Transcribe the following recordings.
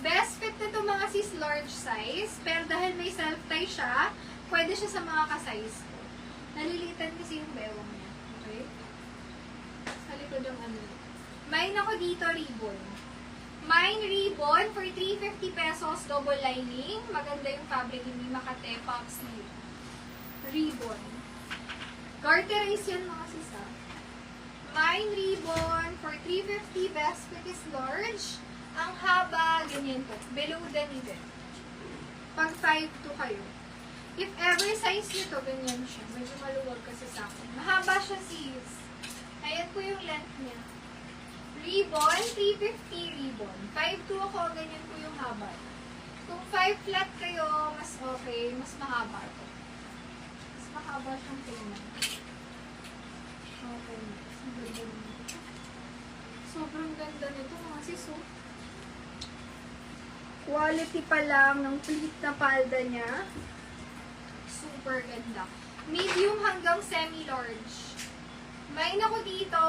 Best fit na ito mga sis large size. Pero dahil may self-tie siya, pwede siya sa mga ka-size ko. Nalilitan kasi yung bewang niya. Okay? Sa likod yung ano. May ako dito ribbon. Mine ribbon for 350 pesos, double lining. Maganda yung fabric, hindi makate, pop sleeve. Ribbon. Garterize yan mga sisa. Mine ribbon for 350, best fit is large. Ang haba, ganyan po. Below the knee din. Pag 5'2" kayo. If ever size nyo to, ganyan siya. Medyo maluwag kasi sa akin. Mahaba siya sis. Ayan po yung length niya. Ribbon, 350 ribbon. 5'2" ako, ganyan po yung haba. Kung 5 flat kayo, mas okay, mas mahaba to. Mas mahaba siyang tingnan. Okay. Sobrang ganda nito mga sis. Quality pa lang ng pleat na palda niya. Super ganda. Medium hanggang semi-large. May ako dito,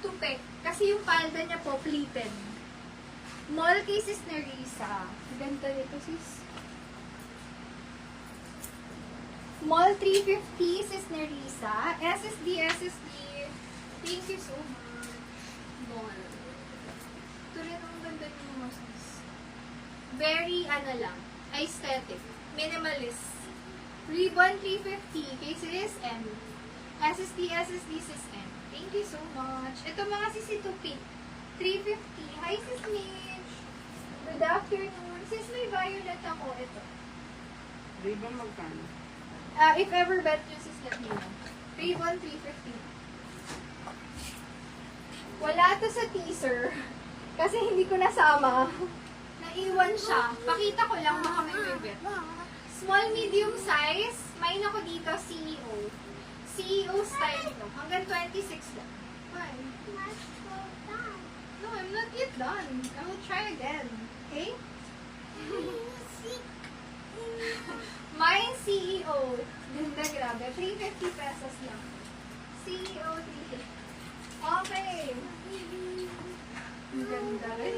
tupek. Kasi yung palda niya po, pleated. Mall cases na Risa. Ganda nito, sis. Mall 350, sis na Risa. SSD. Thank you so much. Mall. Ito rin ang ganda niyo mga sis. Very, lang, aesthetic. Minimalist. Ribbon 350, cases M. SSD, sis M. Thank you so much. Ito mga sis, ito pink. 350. Hi, sis Mitch. Good afternoon. Sis, may violet ako. Ito. Ribbon magkano? If ever bet nyo, sis, let me know. Ribbon 350. Wala to sa teaser. Kasi hindi ko nasama. Naiwan siya. Pakita ko lang, baka may bet. Small, medium size. May ako dito, CEO. CEO style ito. Hanggang 26 lang. Why? No, I'm not yet done. I will try again. Okay? Mine CEO. Ganda, grabe. 350 pesos lang. CEO 350. Okay. Ang ganda rin.